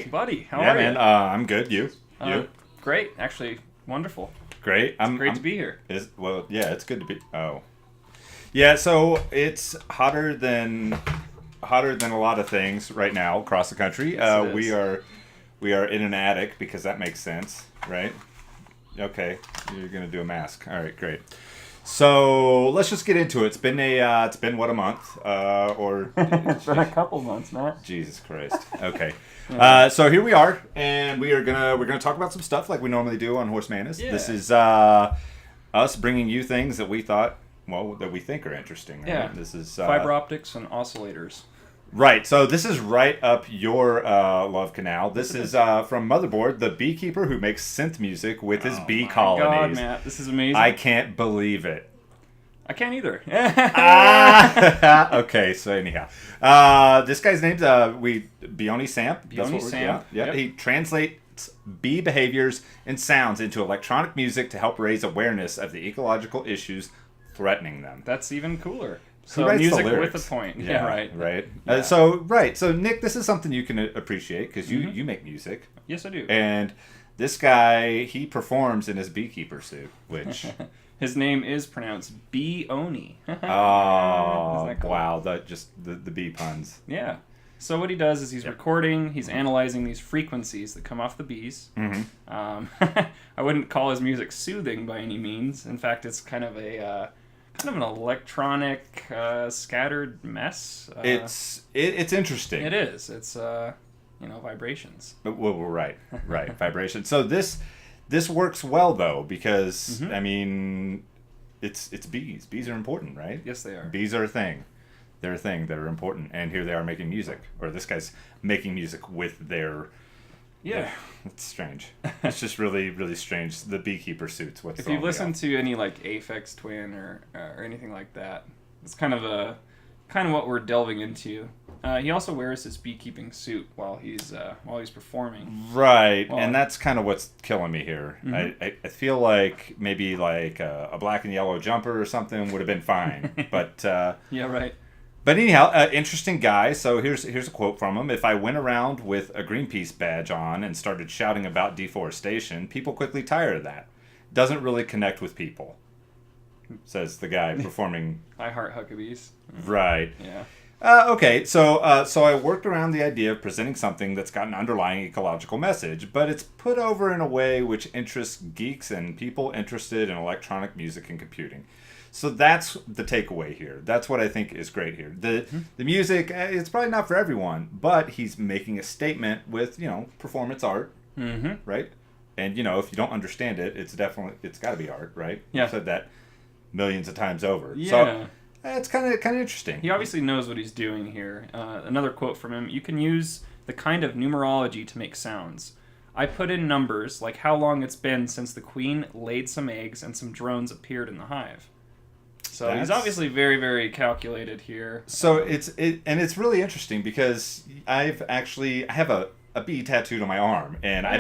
Hey, buddy, how yeah, are man. you? I'm good. You? Great, actually, wonderful. Great. Great to be here. Yeah, it's good to be. Oh, yeah. So it's hotter than a lot of things right now across the country. Yes, it We is. are in an attic because that makes sense, right? Okay, you're gonna do a mask. All right, great. So let's just get into it. It's been what, a month or It's been a couple months, Matt. Jesus Christ. Okay. Yeah. So here we are, and we're gonna talk about some stuff like we normally do on Horse Manus. Yeah. This is us bringing you things that we think are interesting. Right? Yeah. This is Fiber optics and oscillators. right. So this is right up your love canal. This is from Motherboard, the beekeeper who makes synth music with his bee Oh my colonies. God, Matt, this is amazing. I can't believe it. I can't either. Okay, so anyhow, this guy's name's Beone Samp. Beone Samp, Yeah. yep. He translates bee behaviors and sounds into electronic music to help raise awareness of the ecological issues threatening them. That's even cooler. Who So writes the music with lyrics? a point. Yeah, right. Right. Yeah. So Nick, this is something you can appreciate because you make music, Yes, I do. and this guy, he performs in his beekeeper suit, which. His name is pronounced Beone. Oh, Isn't that cool? wow! The bee puns. Yeah. So what he does is he's recording, he's analyzing these frequencies that come off the bees. Mm-hmm. I wouldn't call his music soothing by any means. In fact, it's kind of an electronic scattered mess. It's interesting. It is. It's vibrations. Well, right, vibration. So this works well though because Mm-hmm. I mean, it's bees. Bees are important, right? Yes, they are. Bees are a thing. They're a thing that are important, and here they are making music. Or this guy's making music with their. Yeah. It's strange. It's just really, really strange. The beekeeper suits. What's If you listen to any like Aphex Twin or anything like that, it's kind of what we're delving into. He also wears his beekeeping suit while he's performing. Right, Well, and that's kind of what's killing me here. Mm-hmm. I feel like maybe like a black and yellow jumper or something would have been fine, but Yeah, right. anyhow, interesting guy. So here's a quote from him: "If I went around with a Greenpeace badge on and started shouting about deforestation, people quickly tire of that. Doesn't really connect with people," says the guy performing. I heart Huckabees. Right. Yeah. Okay, so I worked around the idea of presenting something that's got an underlying ecological message, but it's put over in a way which interests geeks and people interested in electronic music and computing. So that's the takeaway here. That's what I think is great here. The music, it's probably not for everyone, but he's making a statement with, performance art, Mm-hmm. right? And, if you don't understand it, it's got to be art, right? Yeah. I've said that millions of times over. Yeah. So it's kind of interesting. He obviously knows what he's doing here. Another quote from him: "You can use the kind of numerology to make sounds. I put in numbers like how long it's been since the queen laid some eggs and some drones appeared in the hive." So he's That's- obviously very, very calculated here. So it's really interesting because I have a bee tattooed on my arm, and I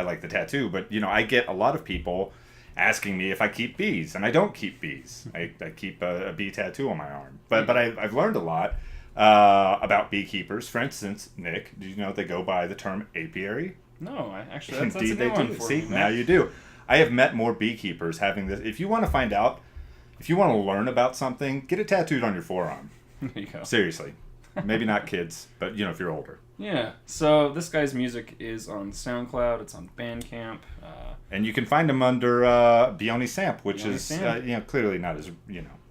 like the tattoo, but I get a lot of people asking me if I keep bees, and I don't keep bees. I keep a bee tattoo on my arm, but I've learned a lot about beekeepers. For instance, Nick, did you know they go by the term apiary? No, that's a Indeed, new they one do. for See, me, now man. you do. I have met more beekeepers having this. If you want to find out, if you want to learn about something, get it tattooed on your forearm. There you go. Seriously. Maybe not kids, but if you're older. Yeah. So this guy's music is on SoundCloud. It's on Bandcamp. And you can find him under Beone Samp, which Beone is Samp. clearly not his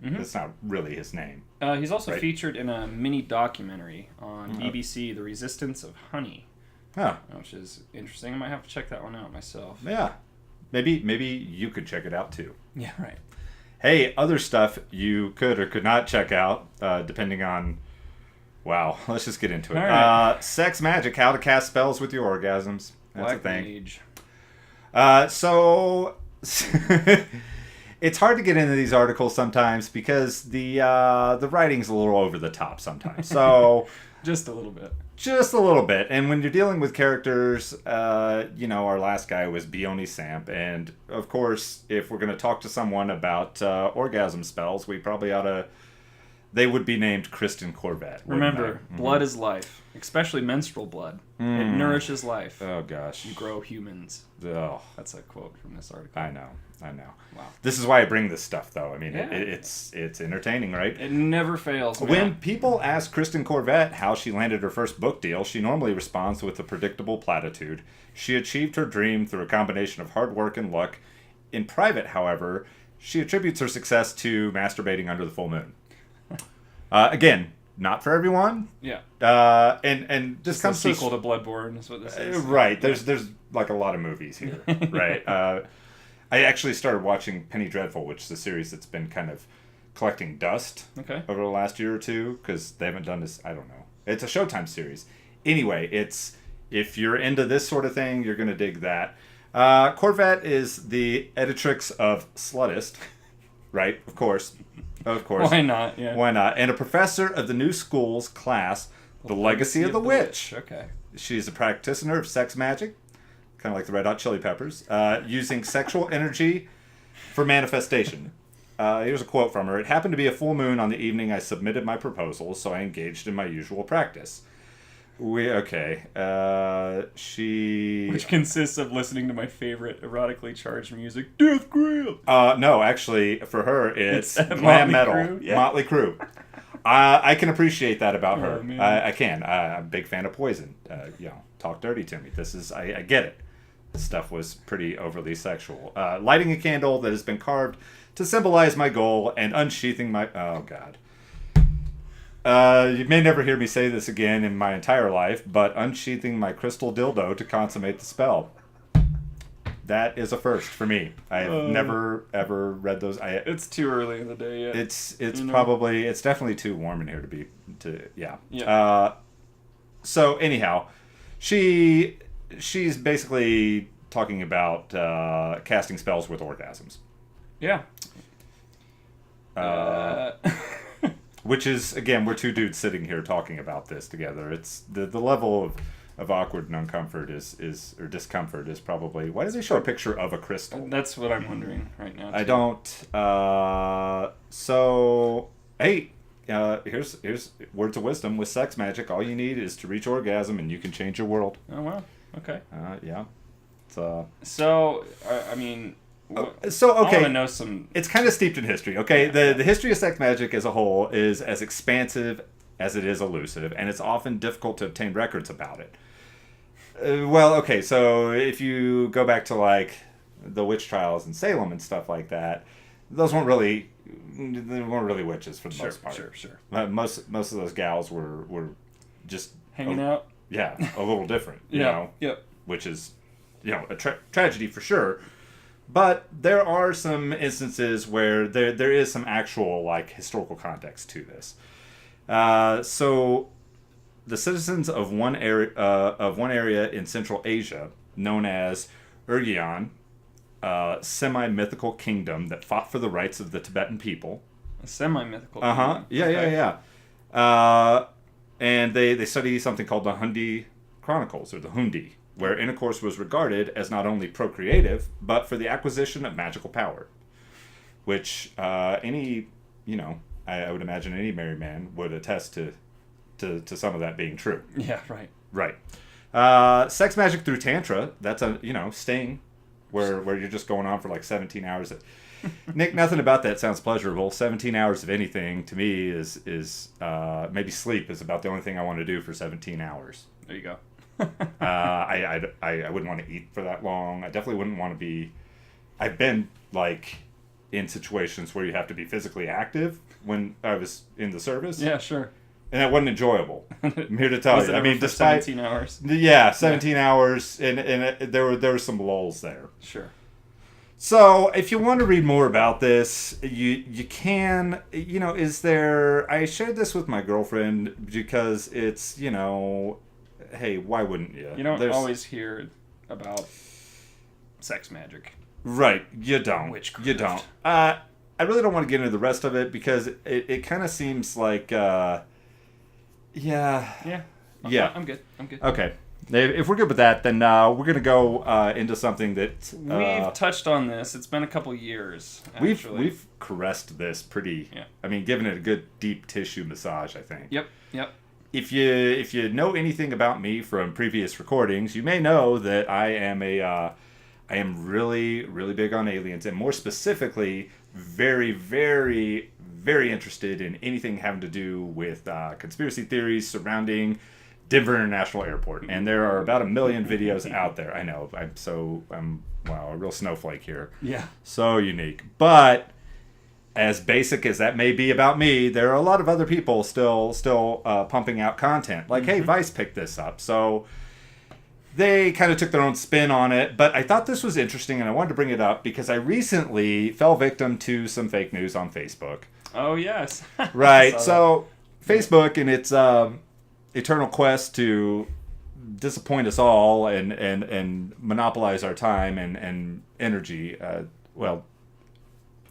that's not really his name. He's also Right. featured in a mini documentary on Oh. BBC, The Resistance of Honey, Huh. which is interesting. I might have to check that one out myself. Yeah. Maybe you could check it out too. Yeah, right. Hey, other stuff you could or could not check out, depending on. Wow, let's just get into it. All right. Sex magic, how to cast spells with your orgasms. That's a Black thing. Mage. So it's hard to get into these articles sometimes because the writing's a little over the top sometimes. So Just a little bit. just a little bit. And when you're dealing with characters, our last guy was Beone Samp, and of course, if we're going to talk to someone about orgasm spells, we probably ought to they would be named Kristen Corvette. Remember, blood is life, especially menstrual blood. It nourishes life. Oh, gosh. You grow humans. Oh. That's a quote from this article. I know. Wow. This is why I bring this stuff, though. I mean, Yeah. it's entertaining, right? It never fails. Man. When people ask Kristen Corvette how she landed her first book deal, she normally responds with a predictable platitude. She achieved her dream through a combination of hard work and luck. In private, however, she attributes her success to masturbating under the full moon. Again, not for everyone. Yeah. And this It's comes a sequel to Bloodborne is what this is. Right. There's like a lot of movies here. Right. I actually started watching Penny Dreadful, which is a series that's been kind of collecting dust over the last year or two because they haven't done this. I don't know. It's a Showtime series. Anyway, if you're into this sort of thing, you're going to dig that. Corvette is the editrix of Slutist, right? Of course. Why not? Yeah. Why not? And a professor of the new school's class, The Legacy of the Witch. Okay. She's a practitioner of sex magic, kind of like the Red Hot Chili Peppers, using sexual energy for manifestation. Here's a quote from her. It happened to be a full moon on the evening I submitted my proposal, so I engaged in my usual practice. Which consists of listening to my favorite erotically charged music, Death Grip. No, actually, for her, it's glam metal, Crue? Yeah. Motley Crue. I can appreciate that about her. Man. I can. I'm a big fan of Poison. Talk dirty to me. This is, I get it. This stuff was pretty overly sexual. Lighting a candle that has been carved to symbolize my goal and unsheathing my... Oh, God. You may never hear me say this again in my entire life, but unsheathing my crystal dildo to consummate the spell. That is a first for me. I have never, ever read those. It's too early in the day yet. It's probably... It's definitely too warm in here Yeah. So, anyhow, she's basically talking about casting spells with orgasms. Yeah. Which is, again, we're two dudes sitting here talking about this together. It's the level of awkward and uncomfort or discomfort is probably... Why does he show a picture of a crystal? That's what I'm wondering right now, too. I don't... So, hey, here's words of wisdom. With sex magic, all you need is to reach orgasm and you can change your world. Oh, wow. Okay. Yeah. So, I mean... So, okay. I want to know some... It's kind of steeped in history, okay? The history of sex magic as a whole is as expansive as it is elusive, and it's often difficult to obtain records about it. So if you go back to, like, the witch trials in Salem and stuff like that, those weren't really witches for the most part. Sure. Most of those gals were just... Hanging out? Yeah, a little different, you yeah. know? Yep. Which is, a tragedy for sure. But there are some instances where there is some actual, like, historical context to this. So the citizens of one area in Central Asia, known as Urgeon, a semi-mythical kingdom that fought for the rights of the Tibetan people. A semi-mythical kingdom? Yeah, okay. yeah. And they study something called the Hundi Chronicles, or the Hundi, where intercourse was regarded as not only procreative, but for the acquisition of magical power. Which I would imagine any married man would attest to some of that being true. Yeah, right. Right. Sex magic through Tantra, that's sting, where you're just going on for like 17 hours. Nick, nothing about that sounds pleasurable. 17 hours of anything, to me, is maybe sleep is about the only thing I want to do for 17 hours. There you go. I wouldn't want to eat for that long. I definitely wouldn't want to be... I've been, like, in situations where you have to be physically active when I was in the service. Yeah, sure. And that wasn't enjoyable. I'm here to tell you. I mean, despite 17 hours. Yeah, 17 hours, and there were some lulls there. Sure. So, if you want to read more about this, you can. I shared this with my girlfriend because it's hey, why wouldn't you? You don't always hear about sex magic. Right, you don't. Witchcraft. You don't. I really don't want to get into the rest of it because it kind of seems like, yeah. Yeah. Yeah. I'm good. Okay. If we're good with that, then we're going to go into something that... we've touched on this. It's been a couple years, actually. We've caressed this pretty... Yeah. I mean, given it a good deep tissue massage, I think. Yep. If you know anything about me from previous recordings, you may know that I am really, really big on aliens, and more specifically, very, very, very interested in anything having to do with conspiracy theories surrounding Denver International Airport. And there are about 1 million videos out there. I know, I'm a real snowflake here. Yeah. So unique. But as basic as that may be about me, there are a lot of other people still pumping out content. Like, hey, Vice picked this up. So they kind of took their own spin on it. But I thought this was interesting, and I wanted to bring it up because I recently fell victim to some fake news on Facebook. Oh, yes. Right. So Facebook and its eternal quest to disappoint us all and monopolize our time and energy,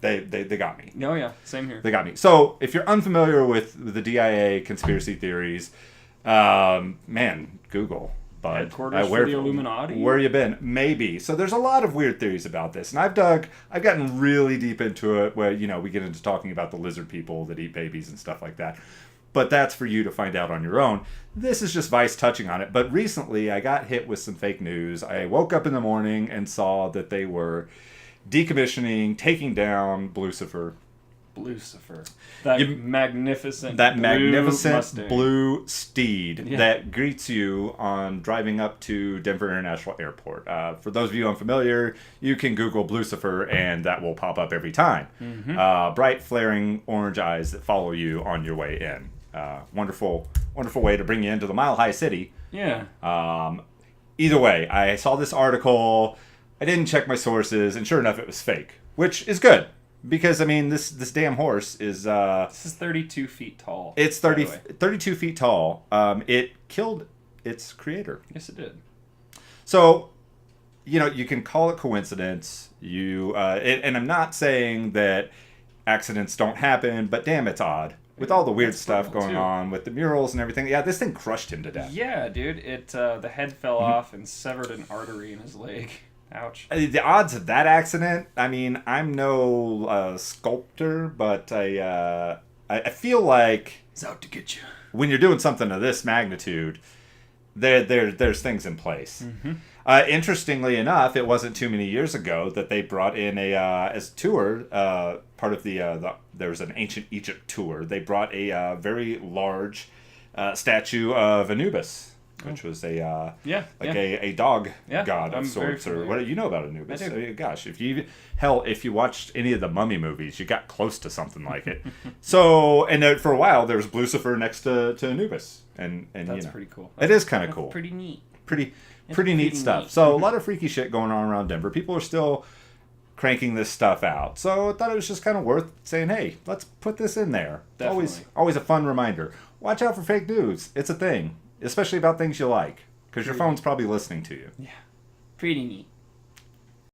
They got me. Oh, yeah. Same here. They got me. So, if you're unfamiliar with the DIA conspiracy theories, man, Google. But headquarters for the Illuminati? Where you been? Maybe. So, there's a lot of weird theories about this. And I've gotten really deep into it where, we get into talking about the lizard people that eat babies and stuff like that. But that's for you to find out on your own. This is just Vice touching on it. But recently, I got hit with some fake news. I woke up in the morning and saw that they were decommissioning, taking down Blucifer. That magnificent Mustang. blue steed that greets you on driving up to Denver International Airport. For those of you unfamiliar, you can Google Blucifer and that will pop up every time. Bright, flaring orange eyes that follow you on your way in. Wonderful way to bring you into the Mile High City. Yeah. Either way, I saw this article. I didn't check my sources, and sure enough, it was fake, which is good because I mean, this damn horse is. This is 32 feet tall. It's 32 feet tall. It killed its creator. Yes, it did. So, you can call it coincidence. And I'm not saying that accidents don't happen, but damn, it's odd. With all the weird stuff going on with the murals and everything. Yeah, this thing crushed him to death. Yeah, dude. The head fell off and severed an artery in his leg. Ouch. The odds of that accident, I mean, I'm no sculptor, but I feel like... It's out to get you. When you're doing something of this magnitude, there's things in place. Interestingly enough, it wasn't too many years ago that they brought in as a tour, part of there was an ancient Egypt tour. They brought a very large statue of Anubis, which was a dog god of sorts, or what you know about Anubis. I do. Gosh, if you watched any of the Mummy movies, you got close to something like it. So, and for a while there was Blucifer next to Anubis, and that's pretty cool. It is kind of cool. Pretty neat. Pretty neat stuff. So a lot of freaky shit going on around Denver. People are still cranking this stuff out. So I thought it was just kind of worth saying, hey, let's put this in there. Definitely. Always a fun reminder. Watch out for fake news. It's a thing, especially about things you like, because your phone's probably listening to you. Yeah. Pretty neat.